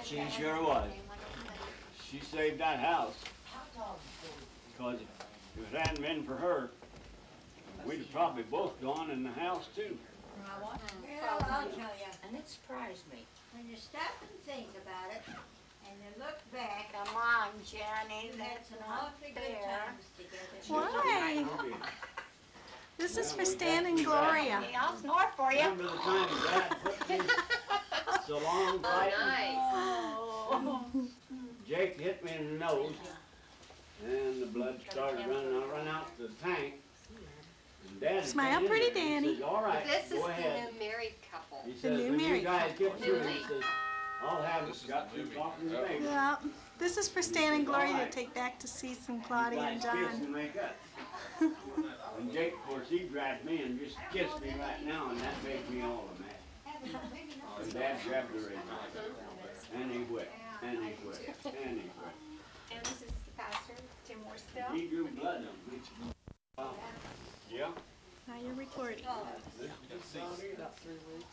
She sure was. She saved that house. Because if it hadn't been for her, we'd have probably both gone in the house too. Well, I'll tell you. And it surprised me. When you stop and think about it, and you look back, Come on, Jenny, we had that's some not awfully good fair. times together. Why? This is for Stan and Gloria. Hey, I'll snore for you. Remember the time Dad put me so long fighting? Oh. Jake hit me in the nose, and the blood started running. I run out to the tank. And Dad Smile came in pretty, there and he Danny. says, all right, This is go ahead. the new married couple. He The says, new when you married guys get through, couple. he says, I'll have it got through talking to me. Yeah, this is for Stan and Gloria to take back to see some Claudia and Kiss John. and make up. And Jake, of course, he grabbed me and just kissed me right now, and that made me all mad. And Dad grabbed the ring. And he whipped, and he whipped, and he whipped. And this is the pastor, Tim Worsdale. He drew blood on me. Yeah. Now you're recording. About 3 weeks.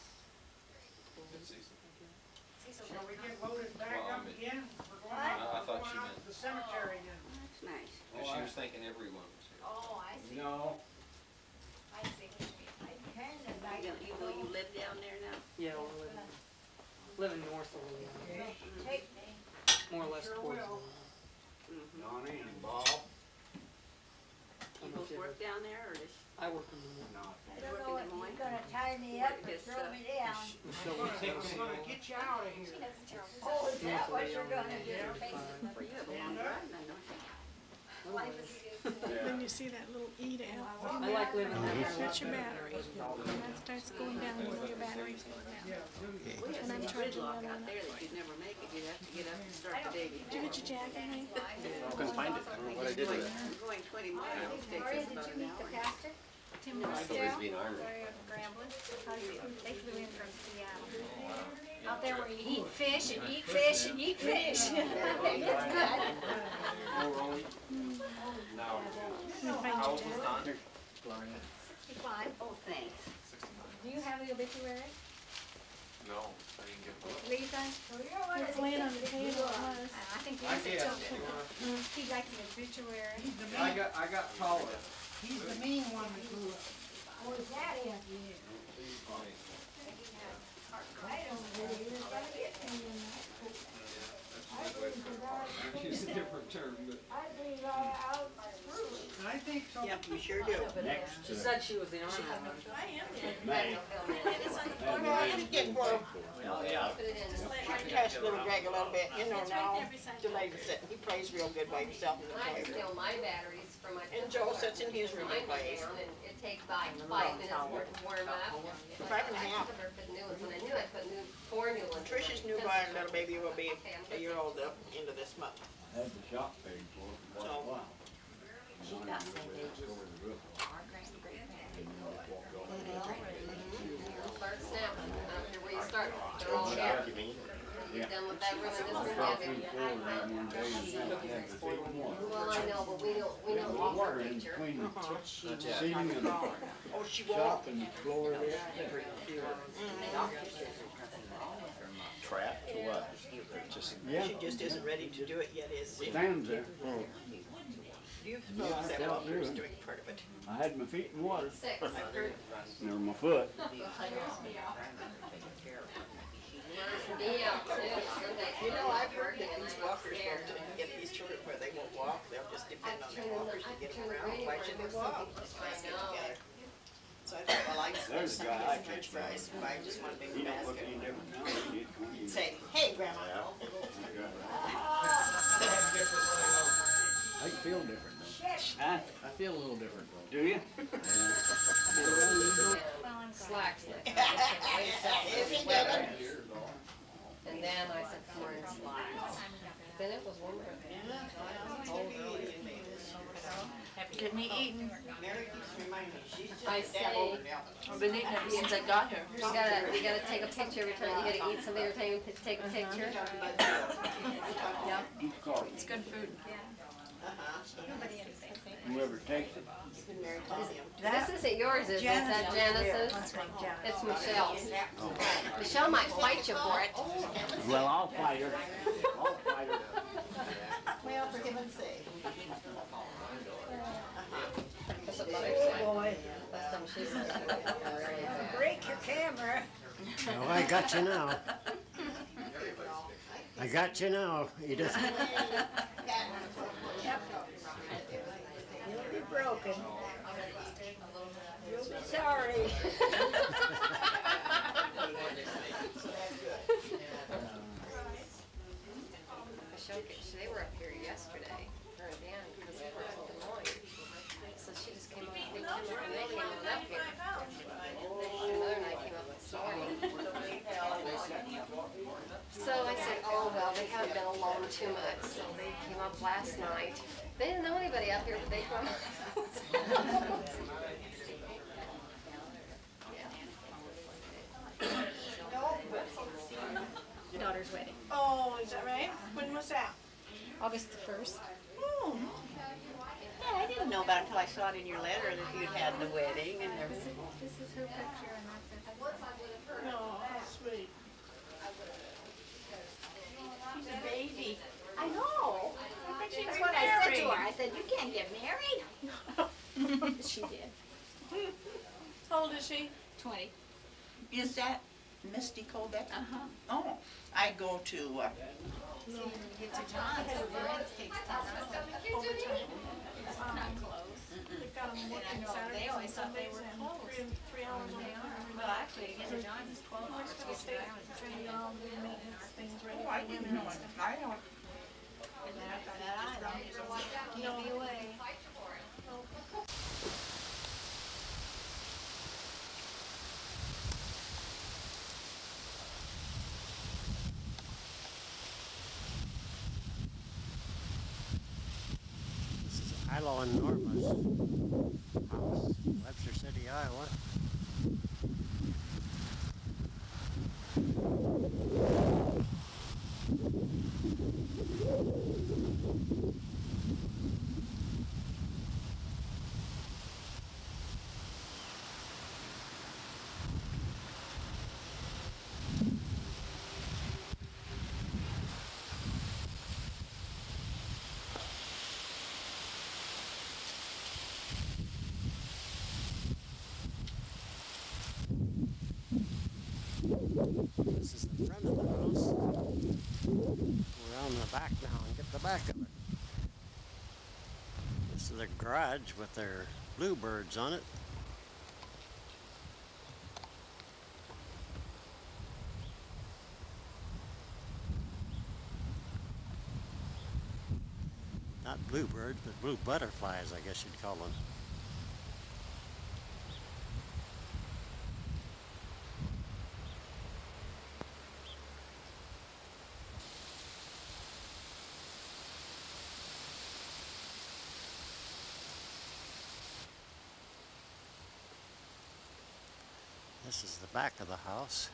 Shall we get loaded back up again? We're going What? out, I thought we're she going out meant- to the cemetery again. That's nice. And she was thinking everyone was here. Oh, I see. No. I see. You know you live down there now? Yeah, we're living north of Louisiana. Take me. More or less Sure towards will. Johnny and Bob. You both work down there, or does I work in the morning. No. I don't know if you're gonna tie me up or throw me down. Michelle We're works out gonna get you out of here. Oh, is that what you're gonna do? for you, a long drive, then, don't you? Then you see that little E to F. I like living there. That's your battery. When that starts going down, you know your battery's going down. We had And I'm some charging gridlock the other out one. there that you'd never make it. You'd have to get up and start the day. Did you get your jacket, honey? Couldn't find it. I don't know what I did with it. Going 20 miles, it takes Gloria, us did about you an meet the hour. pastor? Tim I thought it was Worsdale? being ironed. Gloria of Gramblin. They flew in from Seattle. Out there where you eat fish and eat fish and eat fish. It's good. Now, Let me find your jacket. You're fine. Oh, thanks. Do you have the obituary? no, I didn't get one. Lisa? It was laying on the table, it was. I think Lisa took he'd like an obituary. I got taller. He's the mean one that grew up. Oh, is that it? I don't really even gonna get me in that. I believe that Use a different term, but. I believe I'll screw it. I think so. Yep, you sure do. Next She to said she was the army woman. I am there. May. It's getting close. My cash little drag a little bit, you know, It's right now. there beside The you. lady sitting, he plays real good by himself in the I toilet. steal my batteries from my. And Joe sits in his room and Mine went plays. down and it takes about 5 minutes for it to warm up. 5 and a half. I put new ones, when I knew I put new, 4 new ones. Tricia's newborn little baby will be a year old up into this month. I had the shop paid for it for quite a while. She got Start snapping, I don't care where you start, they're all there. You're done with that room and this room, you have it. Well, I know, but we don't need Water her in picture. between the seating and the Oh, she shop and the floor there. Trapped or what? Just. Yeah, She just isn't ready to do it yet, is she? stands there. Do you suppose that Walter is doing part of it? I had my feet in water, 6. never my foot. Me out too, Sunday. You know, I've heard that these walkers want to get these children where they won't walk, they'll just depend on their walkers to get them around. Why should they walk? Just let's get together. So I thought, well, I There's a guy I some french catch fries, buy just one big He don't look basket. any different now than he did 20 years Say, hey, Grandma. I feel different though. Huh? I feel a little different though. Do you? Slacks like If he doesn't. And then I said, come on, slacks. Then it was warmer. Get me eating. Mary keeps reminding me, she's just I a dab say- over now. I've been eating it since I got here. You gotta take a picture every time, you gotta eat something every time you take a picture. Yeah, Each car. it's good food. Whoever takes it. You've been married to him. This isn't yours, is it? Is that Janice's? It's Michelle's. Michelle might fight you for it. Well, I'll fight her. I'll fight her. Well, for heaven's sake. Boy, Last time she said that. break your camera. Oh, I got you now. I got you now, Edith. You'll be broken. You'll be sorry. They were up here yesterday, her and Dan, because they were in Des Moines. So she just came up, they came on up here. And Mother and I came up this morning. So I said, oh, well, they haven't been alone too much, so they came up last night. They didn't know anybody up here, but they came up. Daughter's wedding. Oh, is that right? When was that? August the 1st. Oh, Yeah, I didn't know about it until I saw it in your letter that you'd had the wedding and everything. This is her picture and that's it. no, how sweet. She's a baby. I know. That's what I said to her. I said, you can't get married. She did. How old is she? 20. Is that Misty Colbeck? Uh-huh. Oh, I go to, See, when you get to John's, it takes 10 hours. It's not close. They've got them And I working know Saturdays they and always thought they Sundays were and closed. 3 hours on the car. Well, actually, to get to John's is 12 hours. To get to Stay, Islands is trying to get all the maintenance things ready oh, for I didn't women know and it. stuff. I don't. And then after that island, can't be away. This is Ilo and Norma's house, Webster City, Iowa. This is the front of the house. We're on the back now and get the back of it. This is their garage with their bluebirds on it. Not bluebirds, but blue butterflies, I guess you'd call them. This is the back of the house.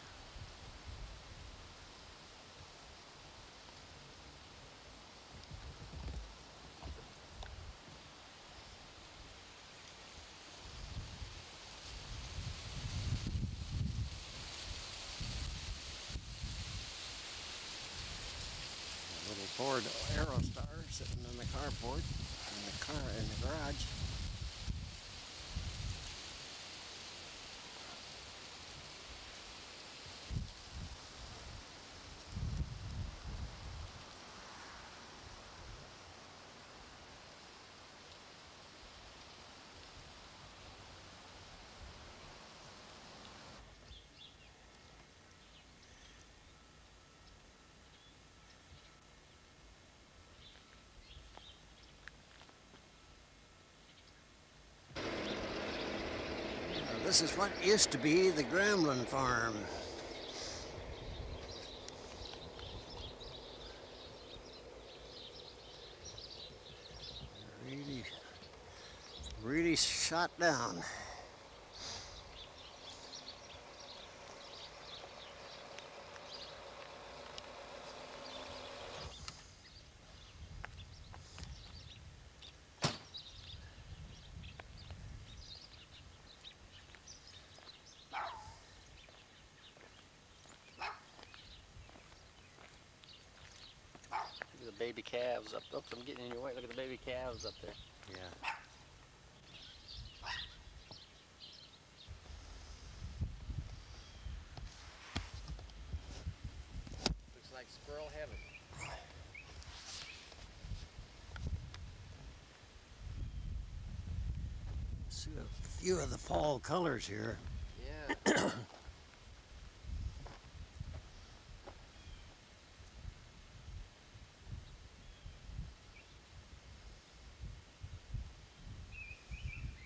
A little Ford Aerostar sitting in the carport, in the car in the garage. This is what used to be the Gramblin farm. Really shot down. baby calves up. Oops, I'm getting in your way. Look at the baby calves up there. Yeah. Looks like squirrel heaven. See a few of the fall colors here. Yeah.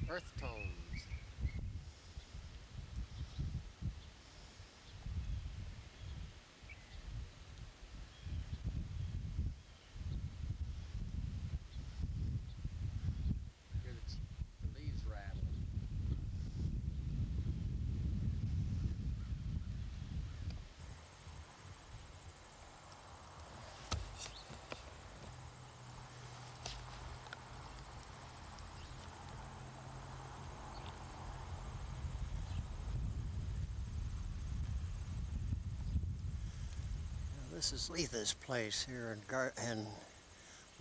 Earth tones. Hear the leaves rattling. This is Letha's place here in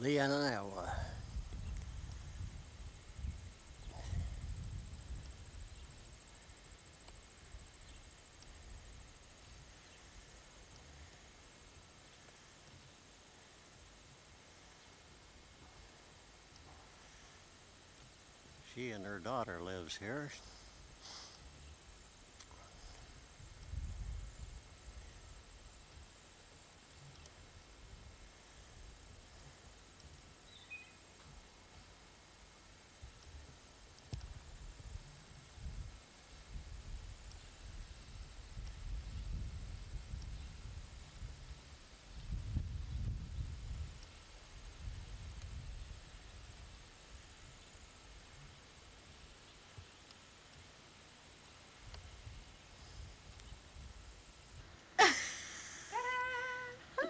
Leon, Iowa. She and her daughter lives here.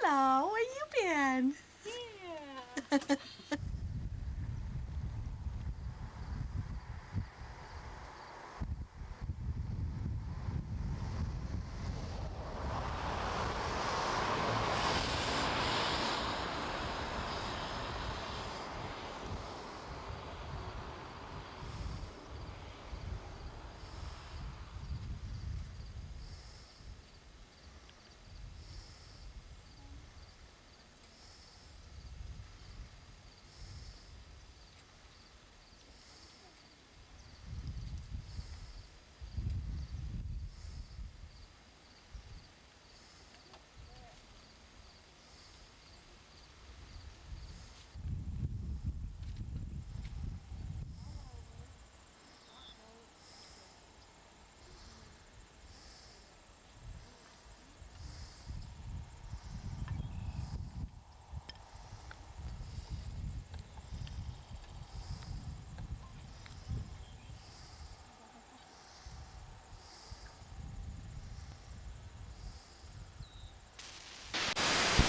Hello, where you been? Yeah.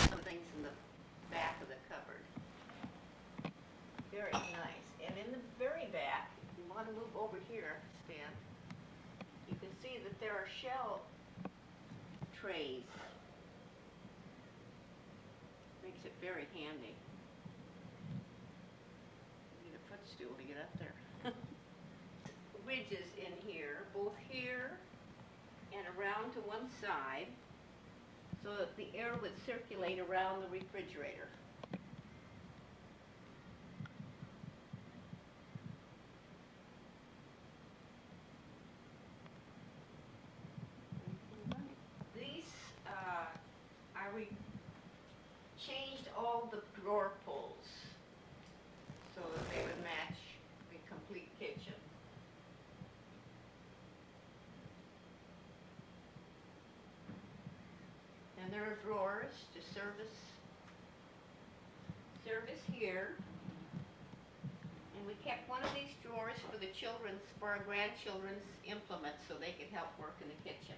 Some things in the back of the cupboard. Very nice. And in the very back, if you want to move over here, Stan, you can see that there are shell trays. Makes it very handy. Need a footstool to get up there. Ridges in here, both here and around to one side, so that the air would circulate around the refrigerator. These, changed all the drawer pulls so that they would match the complete kitchen. And there are drawers to service here. And we kept one of these drawers for our grandchildren's implements so they could help work in the kitchen.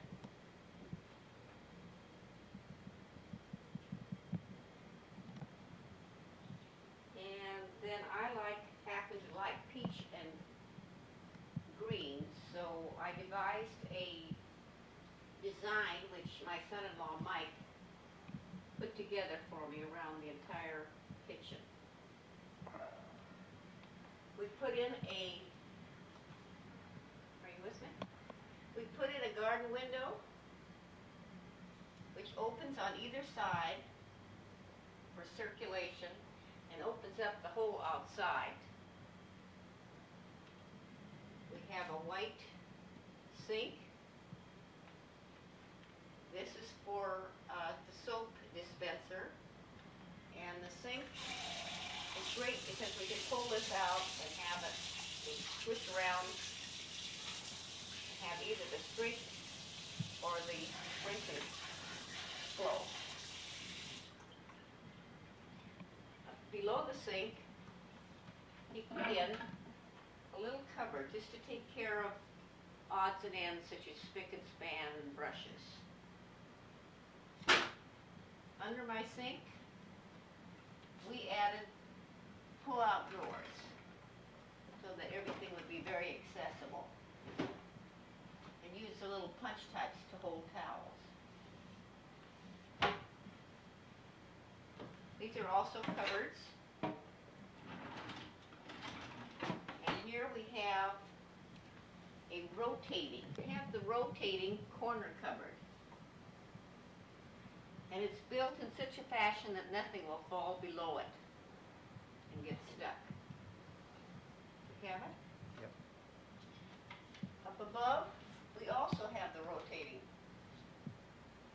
And then I happen to like peach and green, so I devised a design which my son-in-law Mike put together for me around the entire put in a, are you with me? We put in a garden window, which opens on either side for circulation and opens up the whole outside. We have a white sink. This is for the soap dispenser. And the sink is great because we can pull this out and have it switch around and have either the straight or the sprinkler flow. Below the sink, you put in a little cupboard just to take care of odds and ends such as spick and span and brushes. Under my sink, we added pull-out drawers so that everything would be very accessible, and use a little punch touch to hold towels. These are also cupboards. And here we have the rotating corner cupboard. And it's built in such a fashion that nothing will fall below it and get stuck. You have it? Yep. Up above, we also have the rotating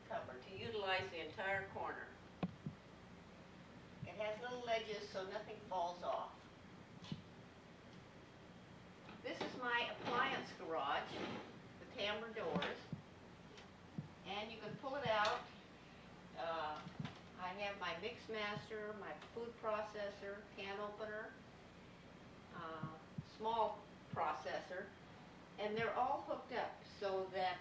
cupboard to utilize the entire corner. It has little ledges so nothing falls off. This is my appliance garage with hammer doors, and you can pull it out. I have my mix master, my food processor, can opener, small processor, and they're all hooked up so that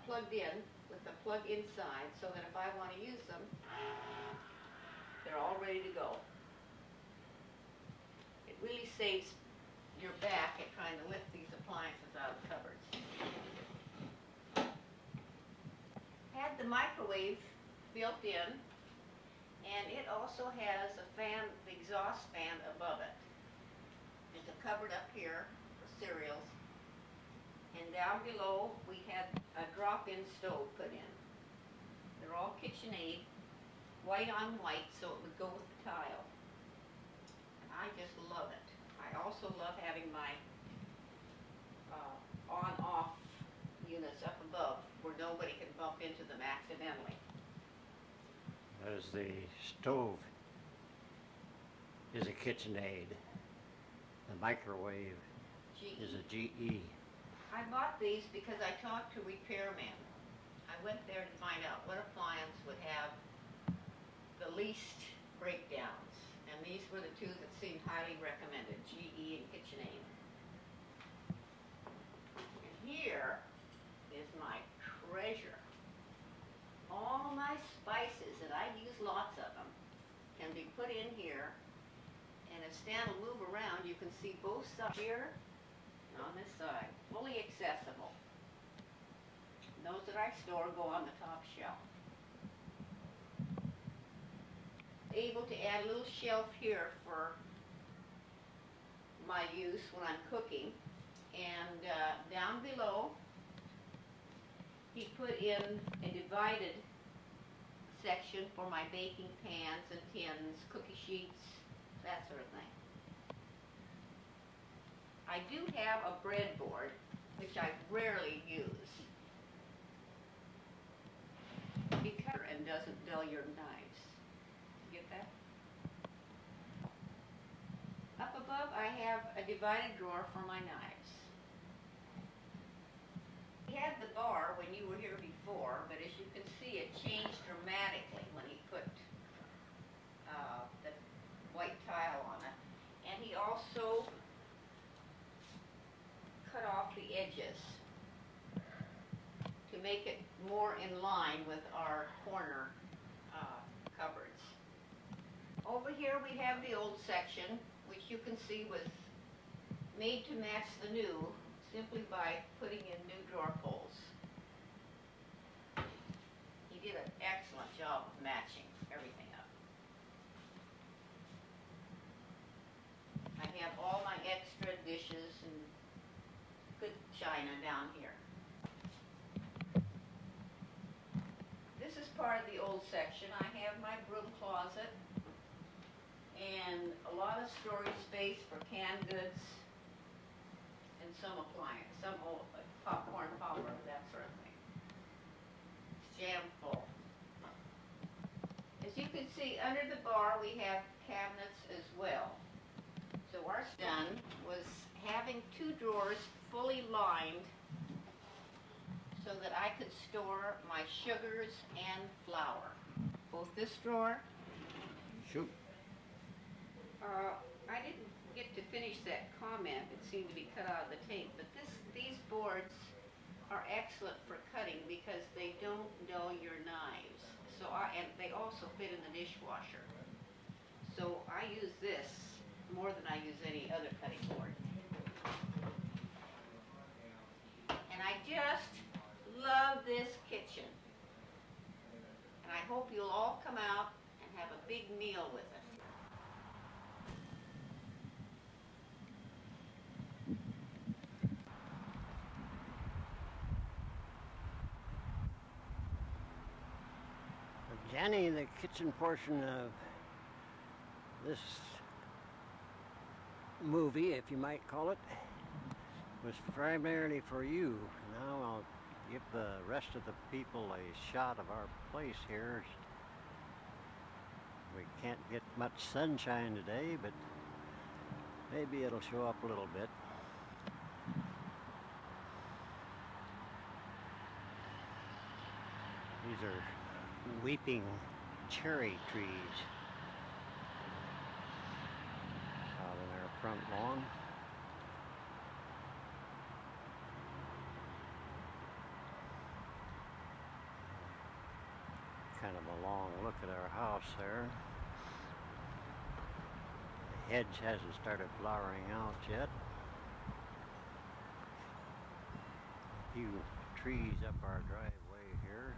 plugged in with the plug inside, so that if I want to use them, they're all ready to go. It really saves your back at trying to lift these appliances out of cupboards. Had the microwave built in, and it also has a fan, the exhaust fan above it. There's a cupboard up here for cereals, and down below we had a drop-in stove put in. They're all KitchenAid, white on white, so it would go with the tile. I just love it. I also love having my on-off units up above where nobody can bump into them accidentally. As the stove is a KitchenAid, the microwave is a GE. I bought these because I talked to repairmen. I went there to find out what appliance would have the least breakdowns, and these were the two that seemed highly recommended, GE and KitchenAid. And here is my treasure. All my spices, and I use lots of them, can be put in here, and if Stan will move around, you can see both sides here and on this side, fully accessible. Those that I store go on the top shelf. Able to add a little shelf here for my use when I'm cooking, and down below he put in a divided section for my baking pans and tins, cookie sheets, that sort of thing. I do have a breadboard, which I rarely use, because and doesn't dull your knives. Get that? Up above I have a divided drawer for my knives. He had the bar when you were here before, but as you can see, it changed dramatically when he put the white tile on it. And he also cut off the edges to make it more in line with our corner cupboards. Over here we have the old section, which you can see was made to match the new simply by putting in new drawer pulls. He did an excellent job of matching everything up. I have all my extra dish china down here. This is part of the old section. I have my broom closet and a lot of storage space for canned goods and some appliance, some old like popcorn popper, that sort of thing. It's jam full. As you can see, under the bar we have cabinets as well. So our done was having 2 drawers fully lined so that I could store my sugars and flour. Both this drawer. Shoot. I didn't get to finish that comment. It seemed to be cut out of the tape. But these boards are excellent for cutting because they don't dull your knives. So and they also fit in the dishwasher. So I use this more than I use any other cutting board. And I just love this kitchen. And I hope you'll all come out and have a big meal with us. Jenny, the kitchen portion of this movie, if you might call it, was primarily for you. Now I'll give the rest of the people a shot of our place here. We can't get much sunshine today, but maybe it'll show up a little bit. These are weeping cherry trees out in our front lawn. Kind of a long look at our house there. The hedge hasn't started flowering out yet. A few trees up our driveway here.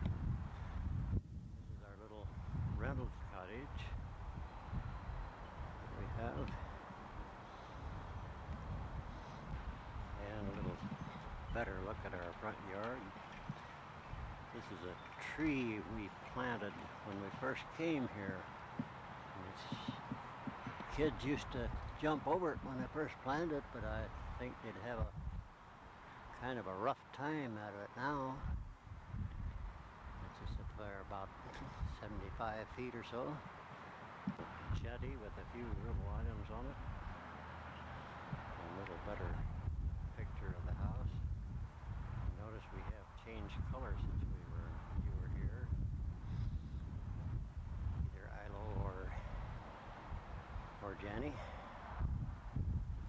This is our little rental cottage that we have. And a little better look at our front yard. This is a tree we planted when we first came here. Kids used to jump over it when I first planted it, but I think they'd have a kind of a rough time out of it now. It's just up there about 75 feet or so. Jetty with a few little items on it. A little better picture of the house. Notice we have changed colors since you were here. Either Ilo or Jenny.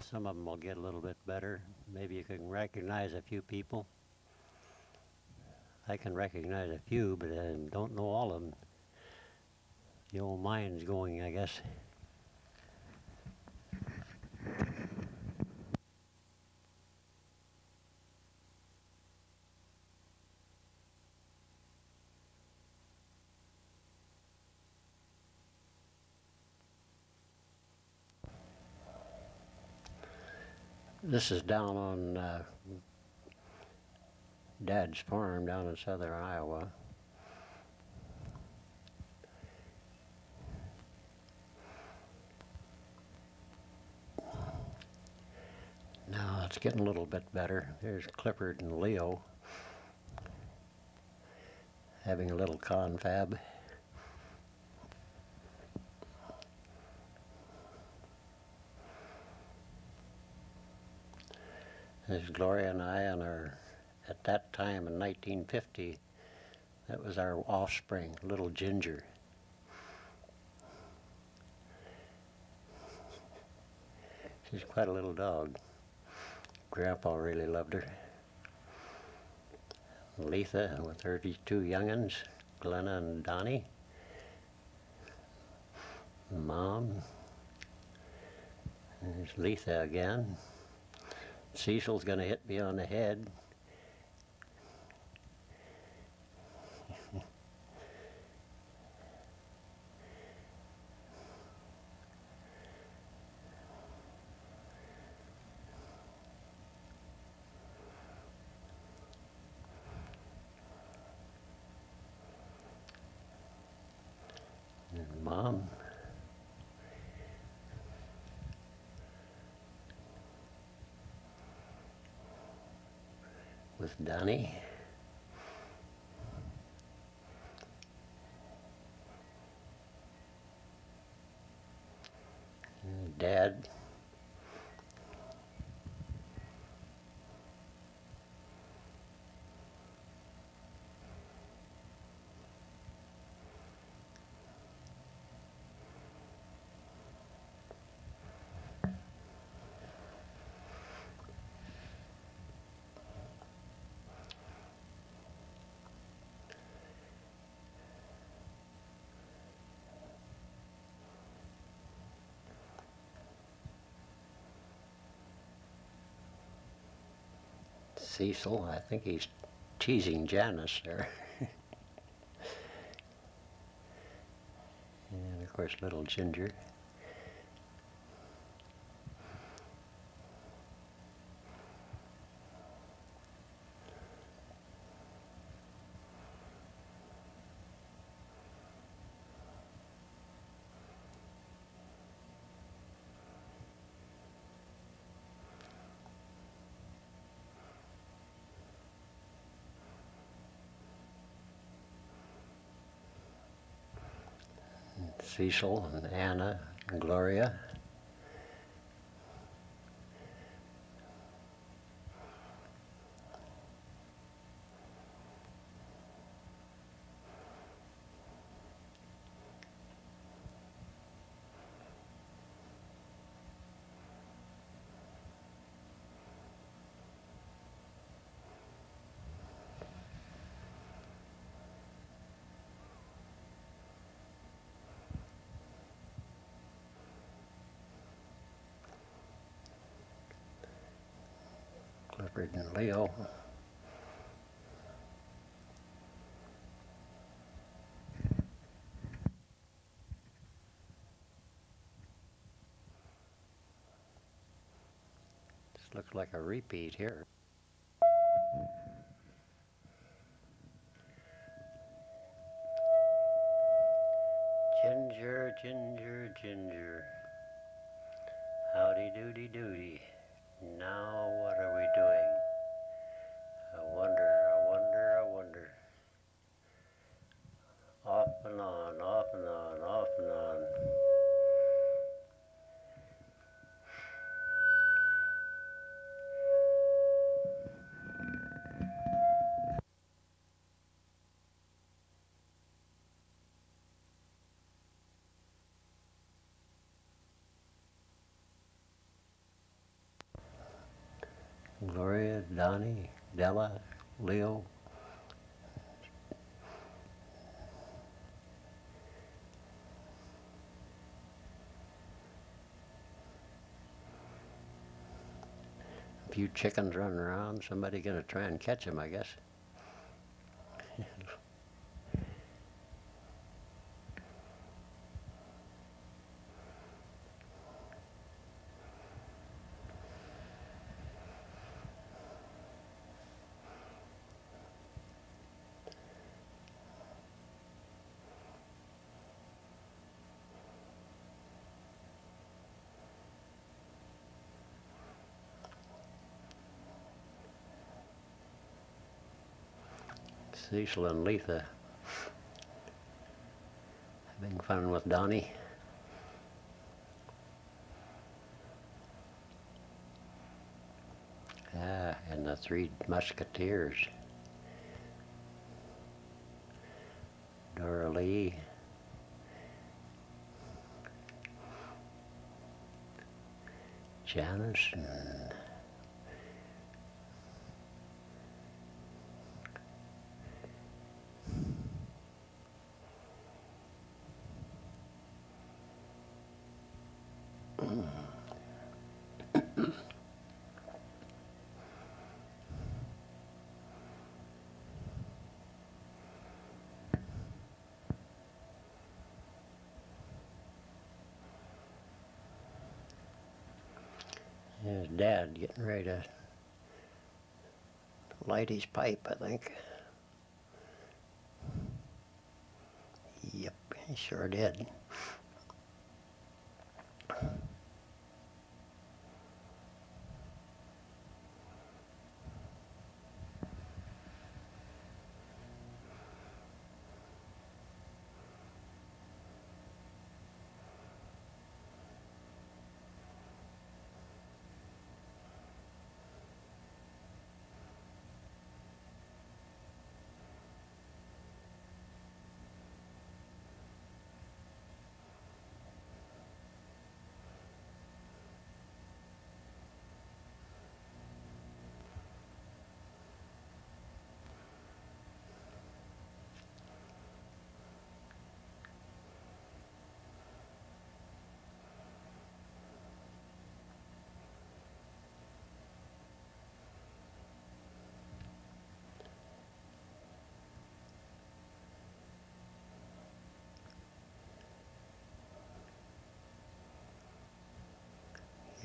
Some of them will get a little bit better. Maybe you can recognize a few people. I can recognize a few, but I don't know all of them. The old mind's going, I guess. This is down on Dad's farm down in southern Iowa. Now it's getting a little bit better. There's Clifford and Leo having a little confab. There's Gloria and I on our, at that time in 1950, that was our offspring, little Ginger. She's quite a little dog. Grandpa really loved her. Letha with her 2 young'uns, Glenna and Donnie. Mom. There's Letha again. Cecil's going to hit me on the head. Mom. With Donnie. And Dad. Cecil, I think he's teasing Janice there. And of course little Ginger. Cecil and Anna and Gloria. Clifford and Leo. This looks like a repeat here. Ginger, Ginger, Ginger. Howdy doody doody. Now what are we doing? I wonder, I wonder, I wonder. Off and on, off and on, off and on. Gloria, Donnie, Della, Leo. A few chickens running around, somebody gonna try and catch them, I guess. Cecil and Letha having fun with Donnie. Ah, and the Three Musketeers. Dora Lee. Janice and his dad getting ready to light his pipe, I think. Yep, he sure did.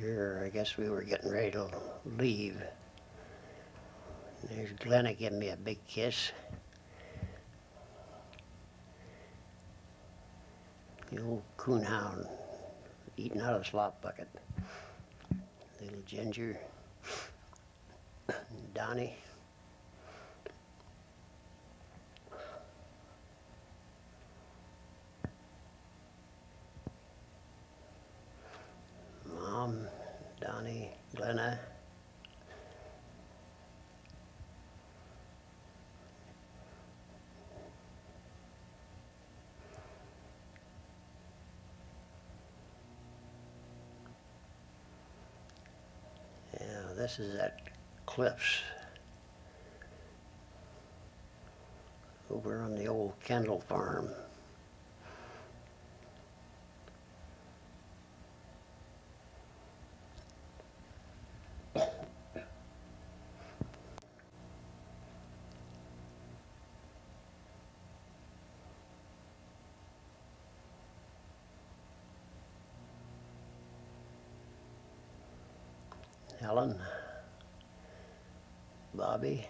Here, I guess we were getting ready to leave. There's Glenna giving me a big kiss. The old coonhound eating out of the slop bucket. Little Ginger. Donnie. Mom, Donnie, Glenna. Yeah, this is at Cliffs over on the old Kendall farm. Helen, Bobby,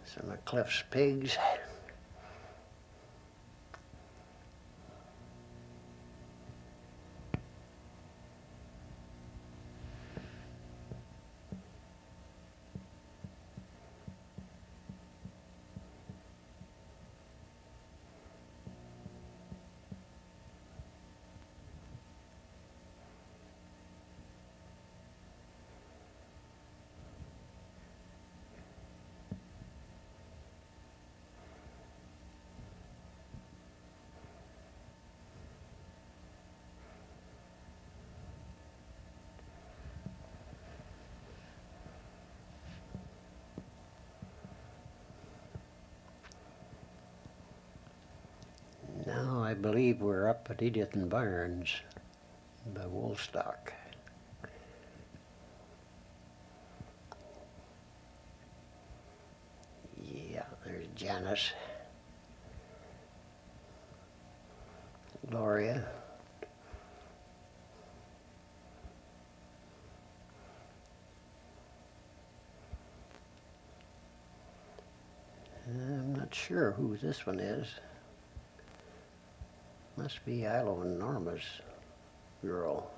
some of Cliff's pigs. Now I believe we're up at Edith and Barnes by Woolstock. Yeah, there's Janice, Gloria, I'm not sure who this one is. Must be Ilo and Norma's girl.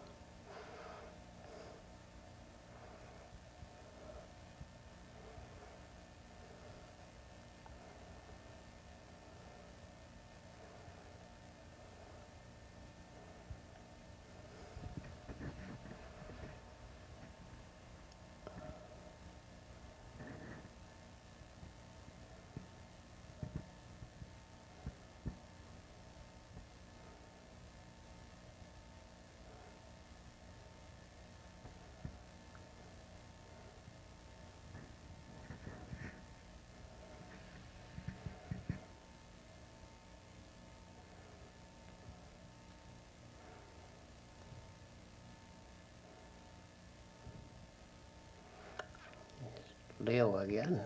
Leo again.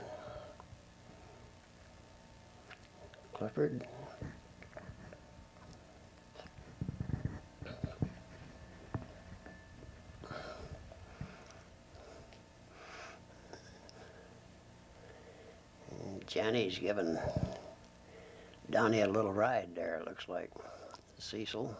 Clifford. And Jenny's giving Donnie a little ride there, it looks like. Cecil.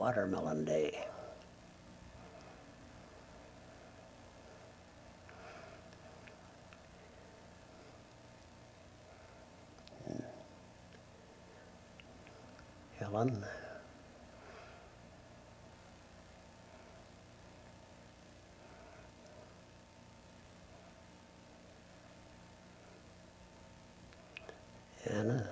watermelon day. Helen. Anna.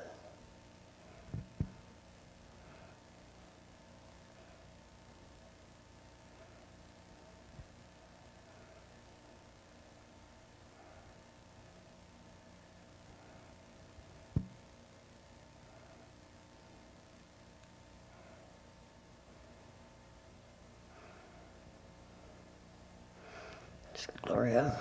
It's Gloria.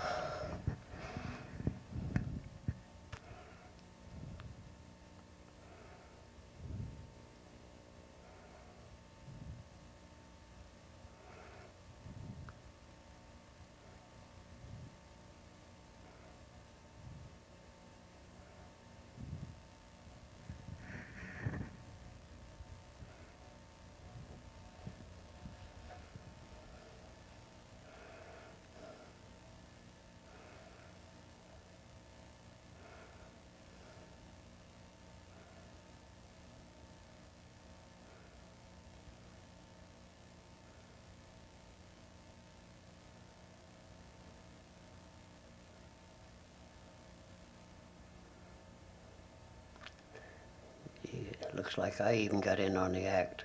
It looks like I even got in on the act.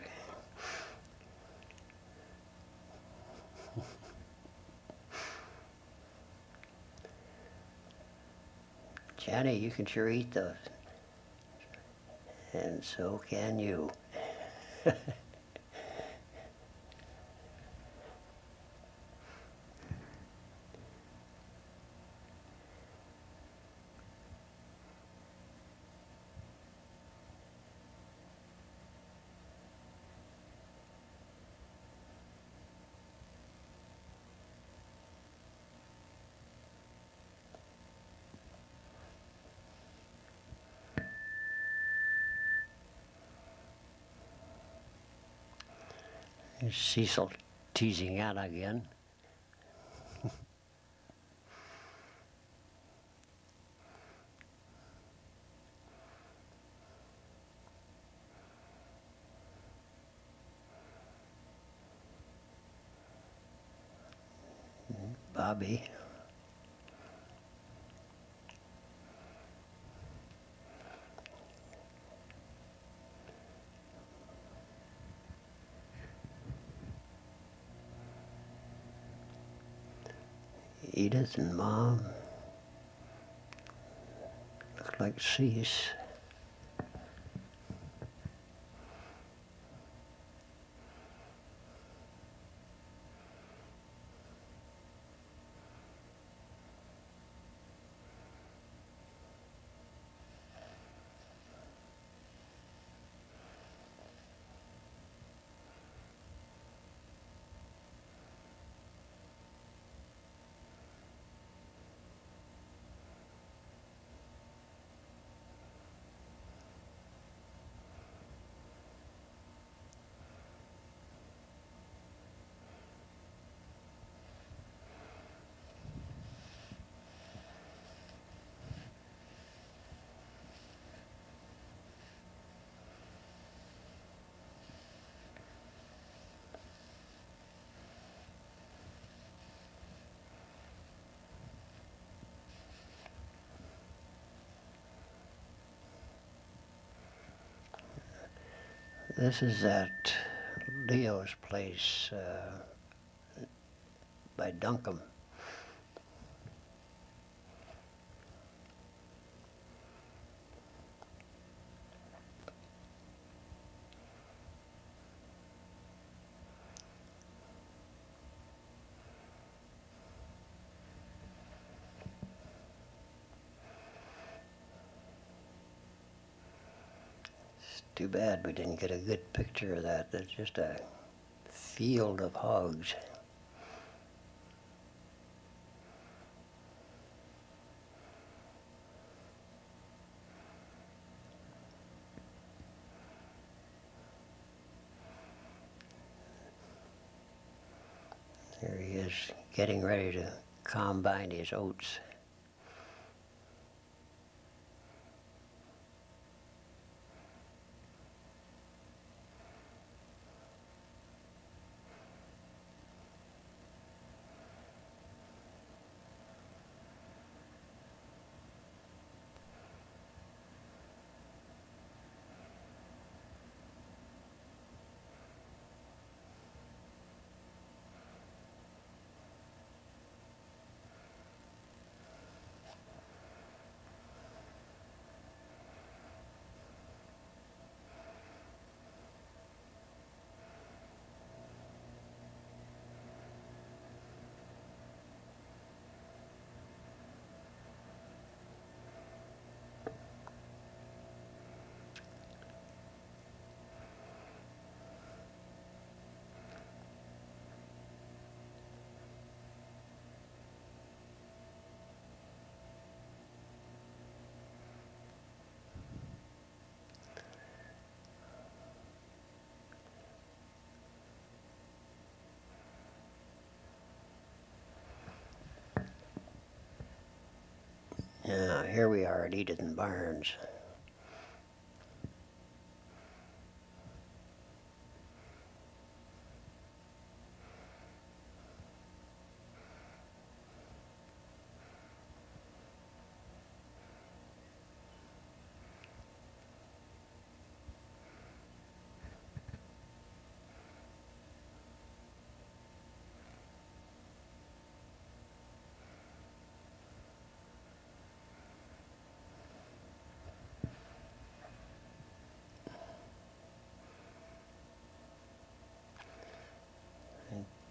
Johnny, you can sure eat those. And so can you. Here's Cecil teasing Anna again. Bobby. Edith and Mom. Looks like Cease. This is at Leo's place by Duncombe. Too bad we didn't get a good picture of that. There's just a field of hogs. is getting ready to combine his oats. Now, here we are at Edith Barnes.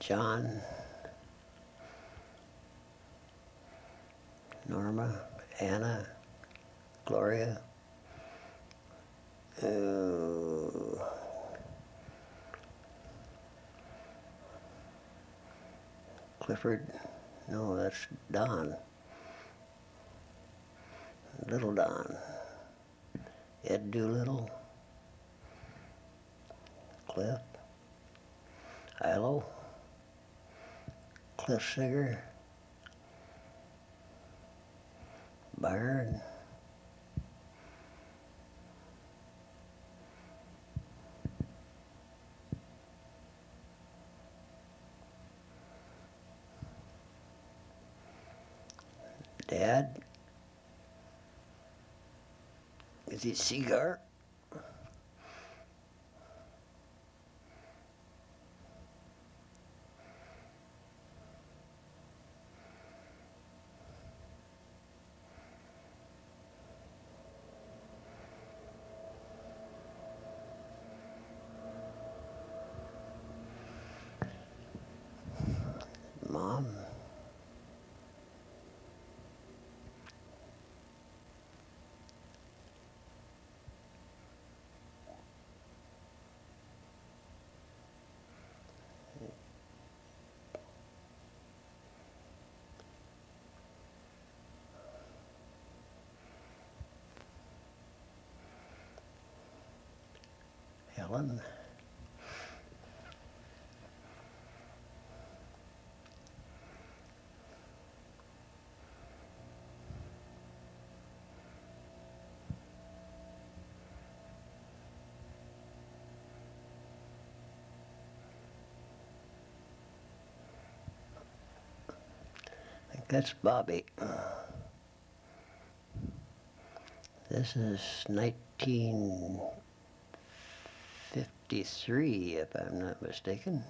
John, Norma, Anna, Gloria, Clifford, no, that's Don, Little Don, Ed Doolittle, Cliff, Ilo, Cliff Sigger, Byron, Dad, is it Seagar? Mom, Helen, I think that's Bobby. This is 1953, if I'm not mistaken.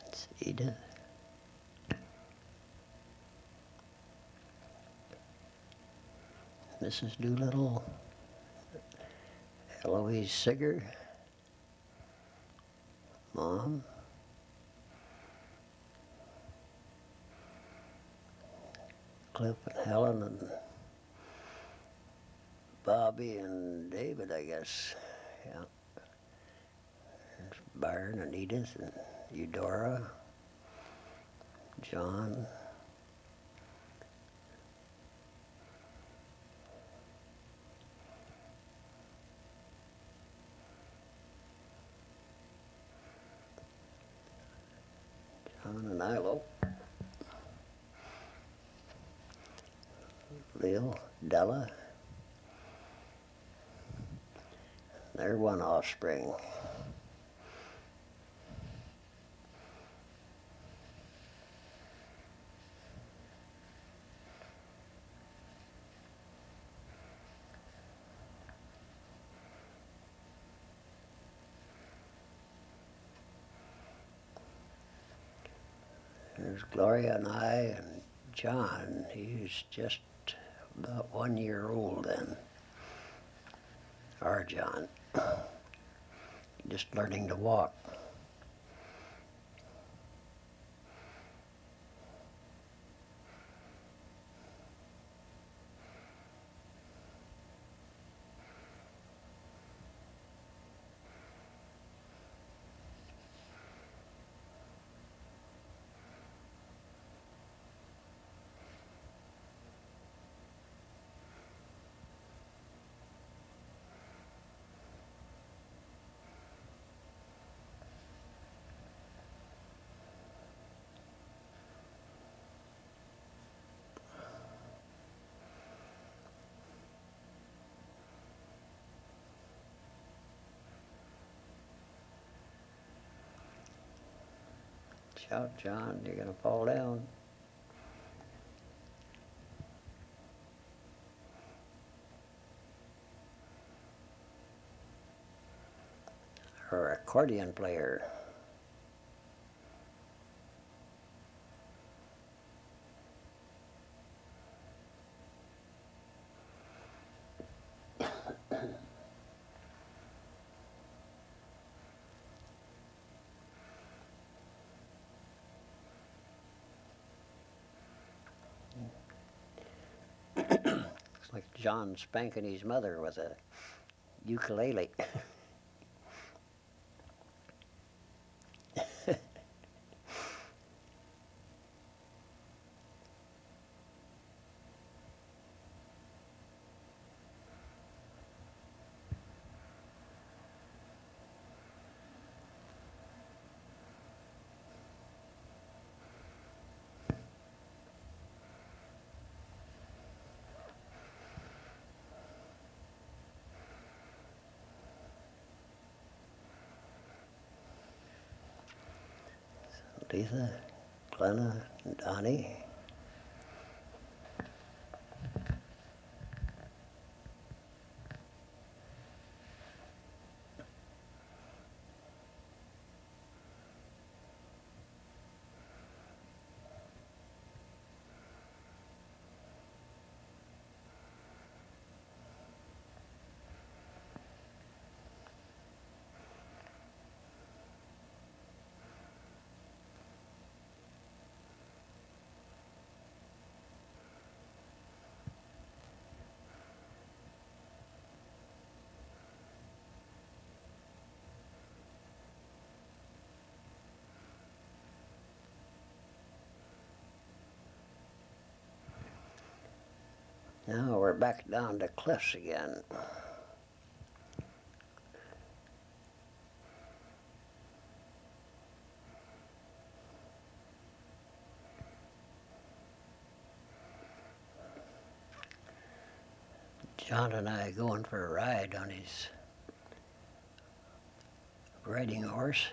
It's Edith. Mrs. Doolittle, Eloise Sigger, Mom, Cliff and Helen and Bobby and David, I guess. Yeah. There's Byron and Edith and Eudora, John. John and Ilo. Lil, Della. They're one offspring. There's Gloria and I and John. He's just about 1 year old then. Our John. Just learning to walk. Shout, John, you're gonna fall down. Her accordion player. Looks like John spanking his mother with a ukulele. Lisa, Glenna, and Donnie. Now we're back down to cliffs again. John and I going for a ride on his riding horse.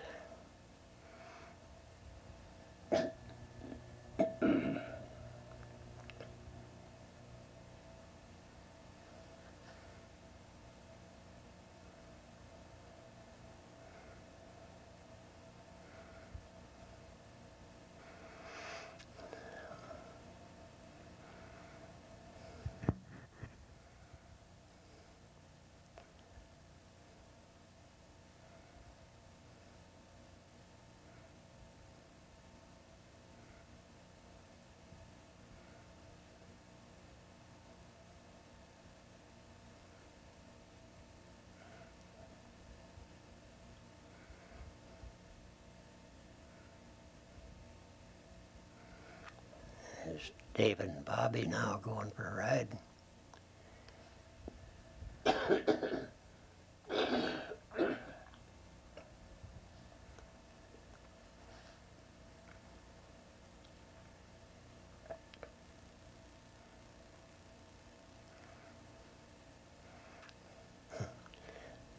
It's David and Bobby now going for a ride.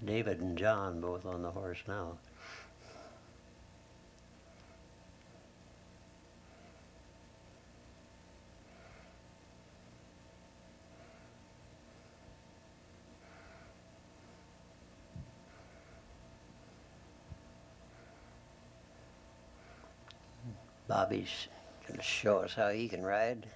David and John both on the horse now. Bobby's going to show us how he can ride.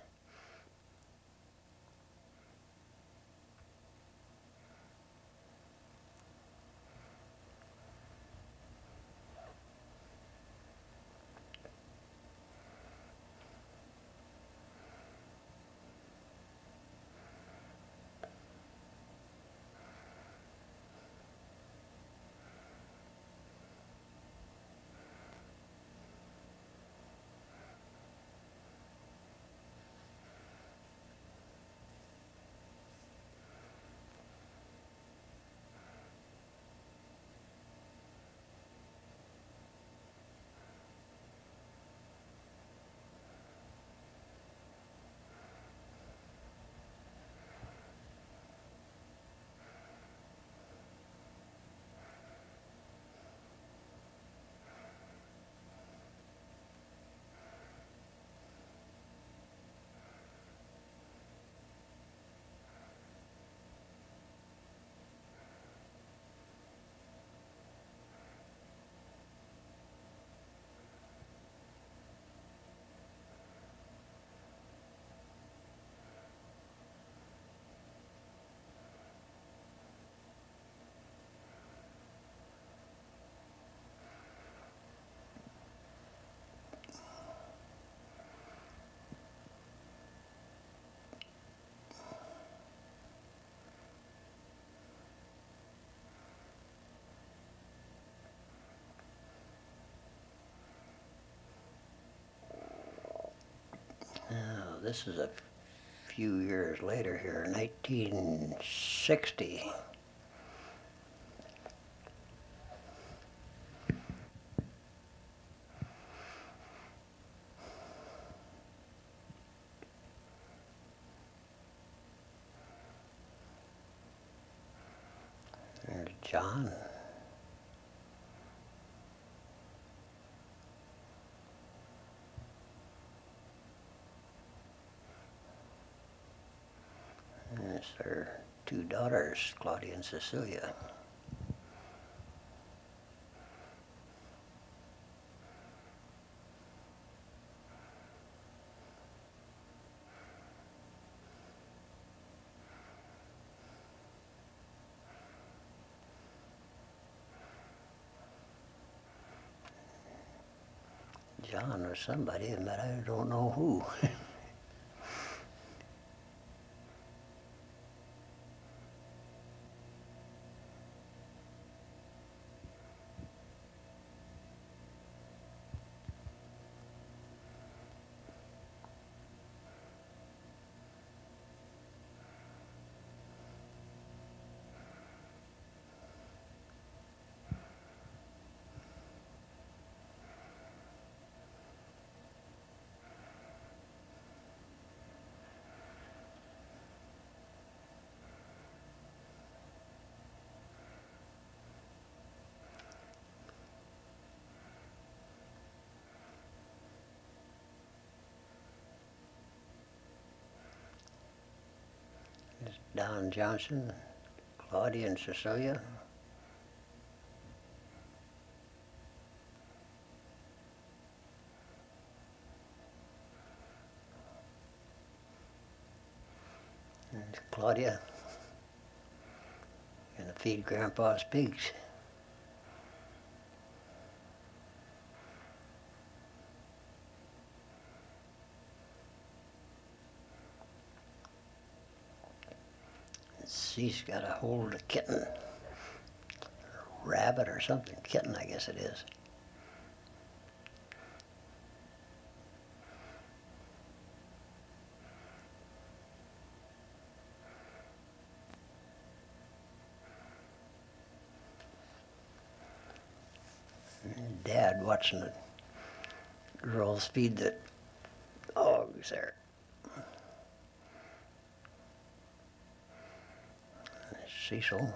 Now, this is a few years later here, 1960. There's John. There's their two daughters, Claudia and Cecilia. John was somebody, but I don't know who. There's Don Johnson, Claudia and Cecilia. There's Claudia gonna feed Grandpa's pigs. She's got a hold of a kitten, rabbit or something, kitten I guess it is. Dad watching the girls feed the dogs there. Cecil.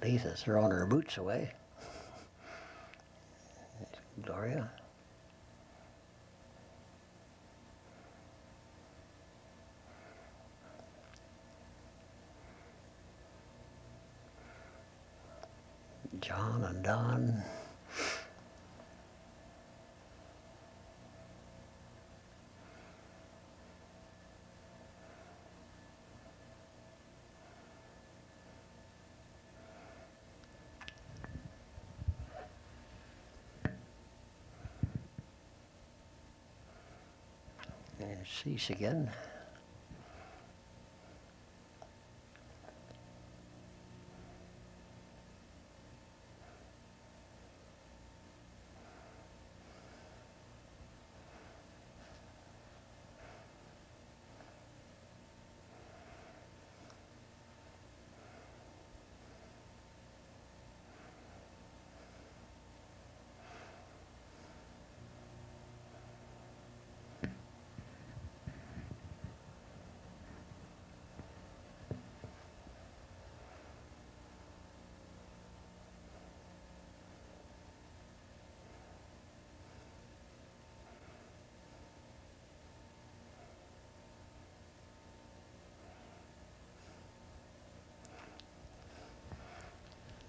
Lisa's throwing her boots away. Gloria. John and Don. And Cease again.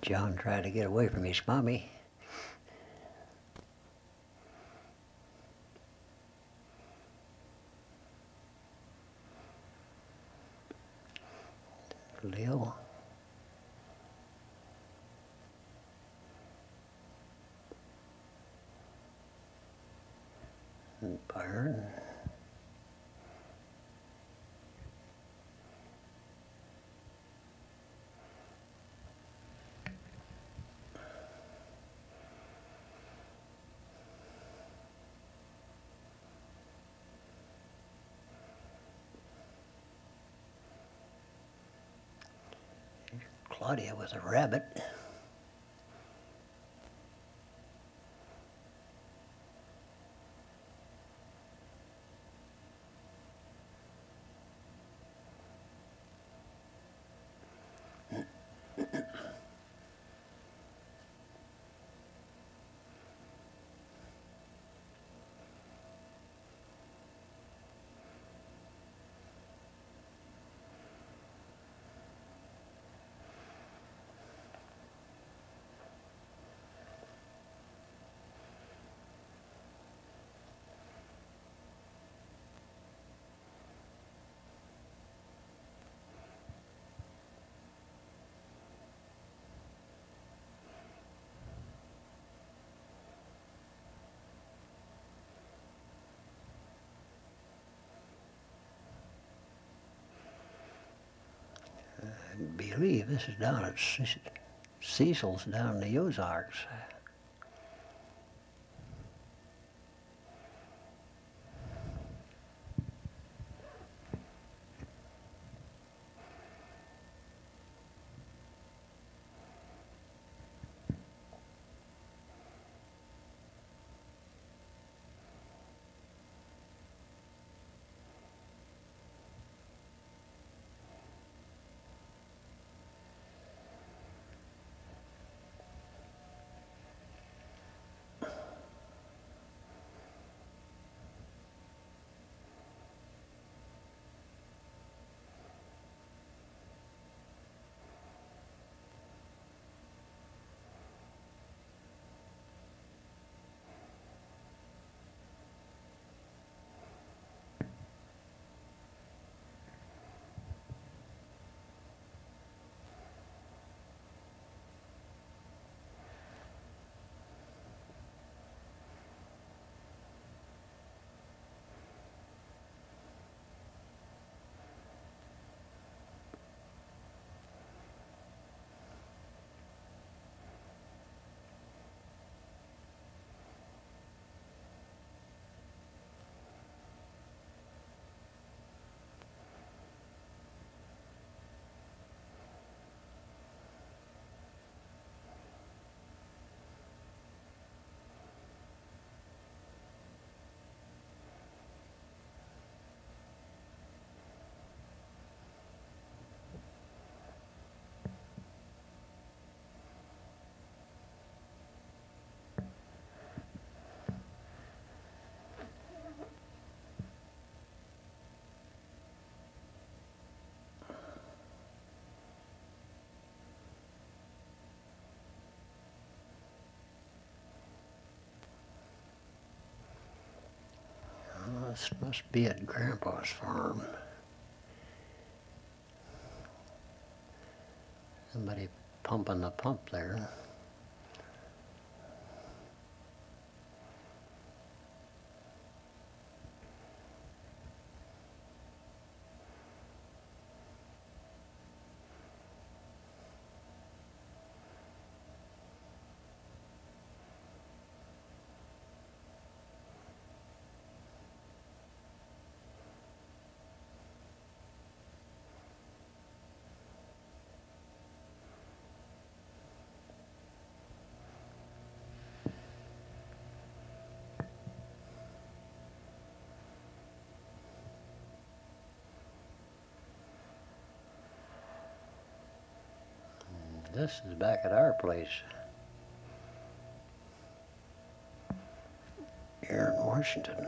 John tried to get away from his mommy. Leo. And Byron. Claudia was a rabbit. I believe this is down at Cecil's down in the Ozarks. This must be at Grandpa's farm. Somebody pumping the pump there. This is back at our place here in Washington.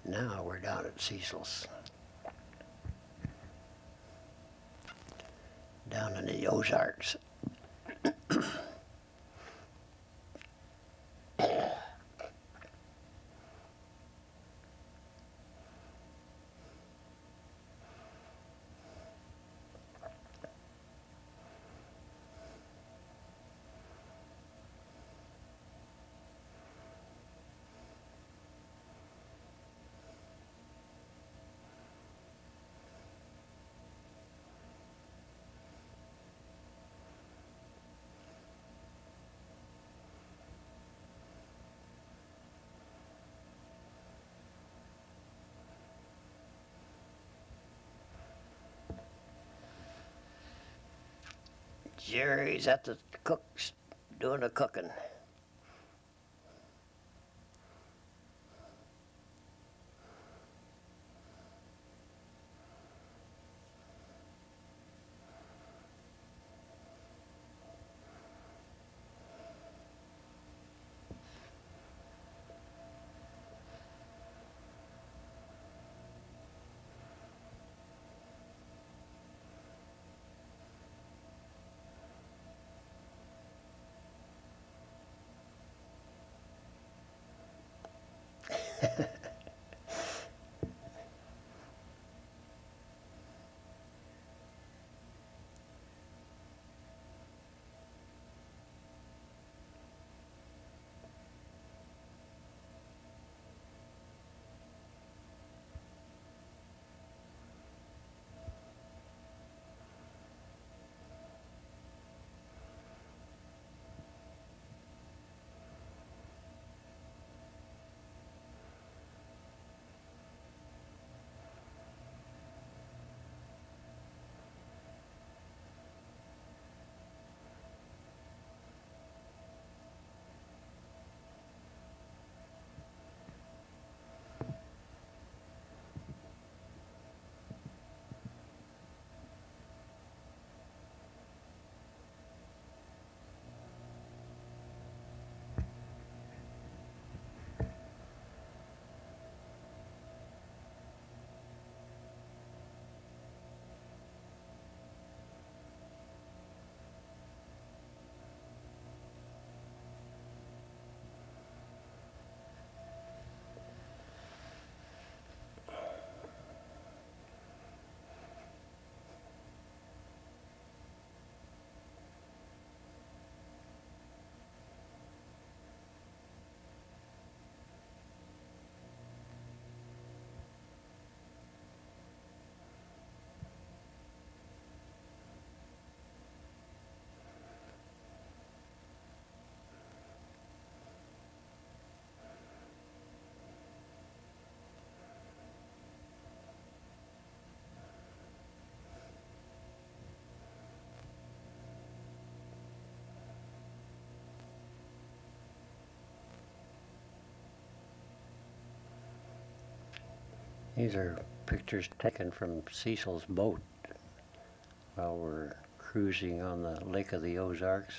Now we're down at Cecil's, down in the Ozarks. Jerry's at the cooks doing the cooking. These are pictures taken from Cecil's boat while we're cruising on the Lake of the Ozarks.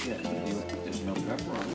Good.